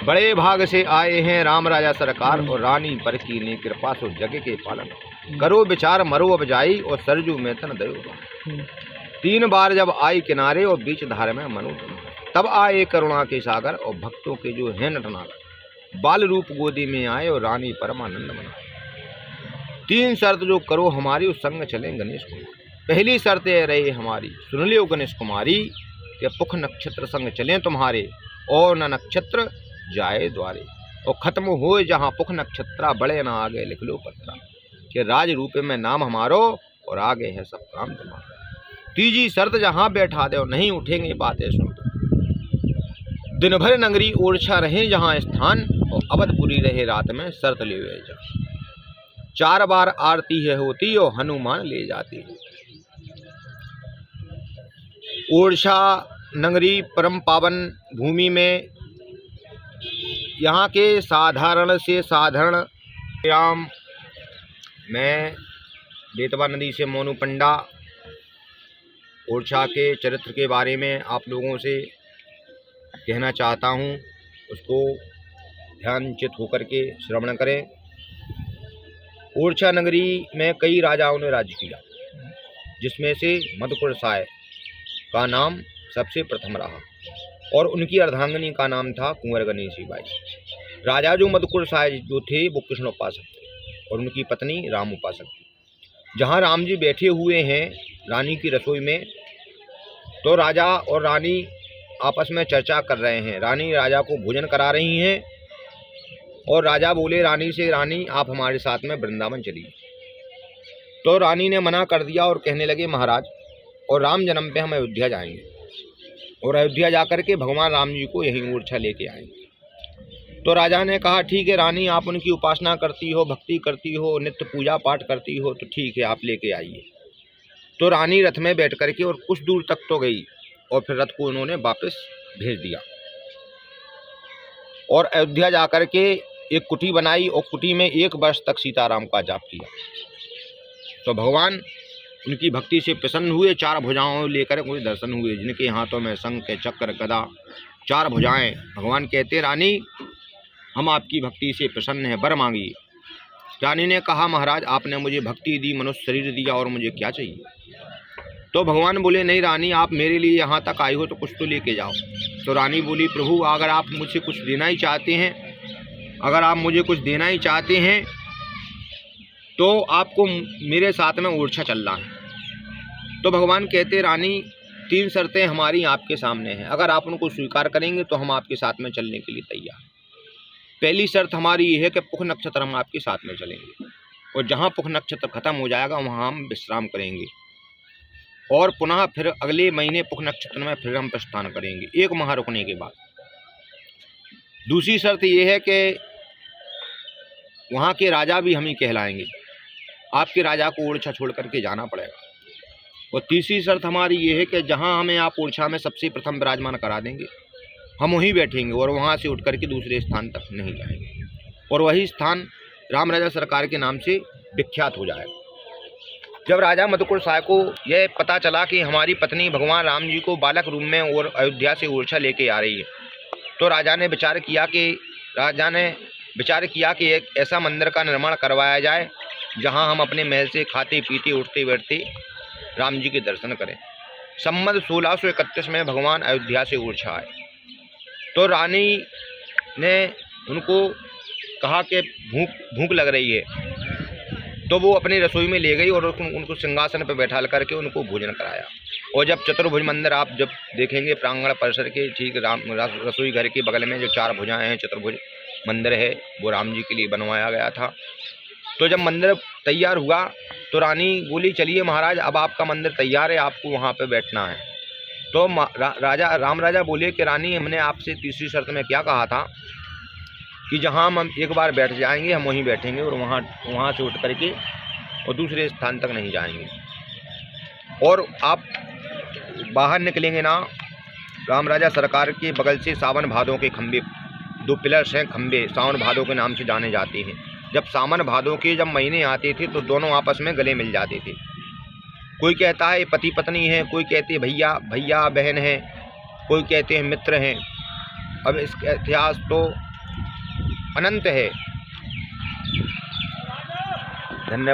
बड़े भाग से आए हैं राम राजा सरकार और रानी पर की ने कृपा सो जग के पालन। करो विचार मरो अब जाई और सरजू में तन दयो। 3 बार जब आई किनारे और बीच धार में मनु, तब आए करुणा के सागर और भक्तों के जो है नटनागर। बाल रूप गोदी में आए और रानी परमानंद मनाए। 3 शर्त जो करो हमारी उस संग चले गणेश कुमार। पहली शर्त ये रही हमारी, सुन लियो गणेश कुमारी, कि पुख नक्षत्र संग चलें तुम्हारे और न नक्षत्र जाए द्वारे। और खत्म होए जहाँ पुख नक्षत्रा, बड़े न आगे लिख लो पत्रा, कि राज रूपे में नाम हमारो और आगे है सब काम तुम्हारा। तीजी शर्त जहाँ बैठा दे और नहीं उठेंगे बातें सुन। दिन भर नगरी ओरछा रहे जहाँ स्थान, और अवधपुरी रहे रात में शर्त ले जा। 4 बार आरती है होती और हनुमान ले जाती है। ओरछा नगरी परम पावन भूमि में यहाँ के साधारण से साधारण राम, मैं बेतवा नदी से मोनू पंडा ओरछा के चरित्र के बारे में आप लोगों से कहना चाहता हूँ, उसको ध्यानचित होकर के श्रवण करें। ओरछा नगरी में कई राजाओं ने राज्य किया, जिसमें से मधुकुर साय का नाम सबसे प्रथम रहा और उनकी अर्धांगिनी का नाम था कुंवर गणेशी बाई। राजा जो मधुकुर साय जो थे वो कृष्ण उपासक थे और उनकी पत्नी राम उपासक थी। जहाँ राम जी बैठे हुए हैं रानी की रसोई में, तो राजा और रानी आपस में चर्चा कर रहे हैं। रानी राजा को भोजन करा रही हैं और राजा बोले रानी से, रानी आप हमारे साथ में वृंदावन चलिए। तो रानी ने मना कर दिया और कहने लगे, महाराज और राम जन्म पे हम अयोध्या जाएंगे और अयोध्या जाकर के भगवान राम जी को यहीं ओरछा लेके आएंगे। तो राजा ने कहा, ठीक है रानी, आप उनकी उपासना करती हो, भक्ति करती हो, नित्य पूजा पाठ करती हो, तो ठीक है आप लेके आइए। तो रानी रथ में बैठ करके और कुछ दूर तक तो गई और फिर रथ को उन्होंने वापस भेज दिया और अयोध्या जाकर के एक कुटी बनाई और कुटी में 1 वर्ष तक सीताराम का जाप किया। तो भगवान उनकी भक्ति से प्रसन्न हुए। 4 भुजाओं लेकर कोई दर्शन हुए, जिनके हाथों में शंख चक्र गदा 4 भुजाएं। भगवान कहते, रानी हम आपकी भक्ति से प्रसन्न हैं, वर मांगिए। रानी ने कहा, महाराज आपने मुझे भक्ति दी, मनुष्य शरीर दिया, और मुझे क्या चाहिए। तो भगवान बोले, नहीं रानी, आप मेरे लिए यहाँ तक आई हो तो कुछ तो लेके जाओ। तो रानी बोली, प्रभु अगर आप मुझसे कुछ देना ही चाहते हैं, अगर आप मुझे कुछ देना ही चाहते हैं तो आपको मेरे साथ में ओरछा चलना है। तो भगवान कहते, रानी 3 शर्तें हमारी आपके सामने हैं, अगर आप उनको स्वीकार करेंगे तो हम आपके साथ में चलने के लिए तैयार। पहली शर्त हमारी ये है कि पुख नक्षत्र हम आपके साथ में चलेंगे और जहाँ पुख नक्षत्र खत्म हो जाएगा वहाँ हम विश्राम करेंगे और पुनः फिर अगले महीने पुख नक्षत्र में फिर हम प्रस्थान करेंगे 1 माह रुकने के बाद। दूसरी शर्त ये है कि वहाँ के राजा भी हम ही कहलाएंगे, आपके राजा को ओरछा छोड़ करके जाना पड़ेगा। और तीसरी शर्त हमारी ये है कि जहाँ हमें आप ओरछा में सबसे प्रथम विराजमान करा देंगे हम वहीं बैठेंगे और वहाँ से उठ करके दूसरे स्थान तक नहीं जाएंगे और वही स्थान राम राजा सरकार के नाम से विख्यात हो जाएगा। जब राजा मधुकुर साय को यह पता चला कि हमारी पत्नी भगवान राम जी को बालक रूप में और अयोध्या से ओरछा लेके आ रही है, तो राजा ने विचार किया कि एक ऐसा मंदिर का निर्माण करवाया जाए जहां हम अपने महल से खाते पीते उठते बैठते राम जी के दर्शन करें। संवत 1631 में भगवान अयोध्या से ओरछा आए तो रानी ने उनको कहा कि भूख लग रही है, तो वो अपनी रसोई में ले गई और उनको सिंहासन पर बैठा करके उनको भोजन कराया। और जब चतुर्भुज मंदिर आप जब देखेंगे प्रांगण परिसर के ठीक रसोई घर के बगल में जो 4 भुजाएं हैं, चतुर्भुज मंदिर है, वो राम जी के लिए बनवाया गया था। तो जब मंदिर तैयार हुआ तो रानी बोली, चलिए महाराज अब आपका मंदिर तैयार है, आपको वहाँ पे बैठना है। तो राम राजा बोले कि रानी हमने आपसे तीसरी शर्त में क्या कहा था कि जहाँ हम एक बार बैठ जाएंगे हम वहीं बैठेंगे और वहाँ से उठ करके और दूसरे स्थान तक नहीं जाएंगे। और आप बाहर निकलेंगे ना, राम राजा सरकार के बगल से सावन भादों के खंबे 2 पिलर्स हैं, खंबे सावन भादों के नाम से जाने जाते हैं। जब सावन भादों के जब महीने आते थे तो दोनों आपस में गले मिल जाते थे। कोई कहता है पति पत्नी है, कोई कहते हैं भैया बहन है, कोई कहते हैं मित्र हैं। अब इसका इतिहास तो अनंत है। धन्यवाद।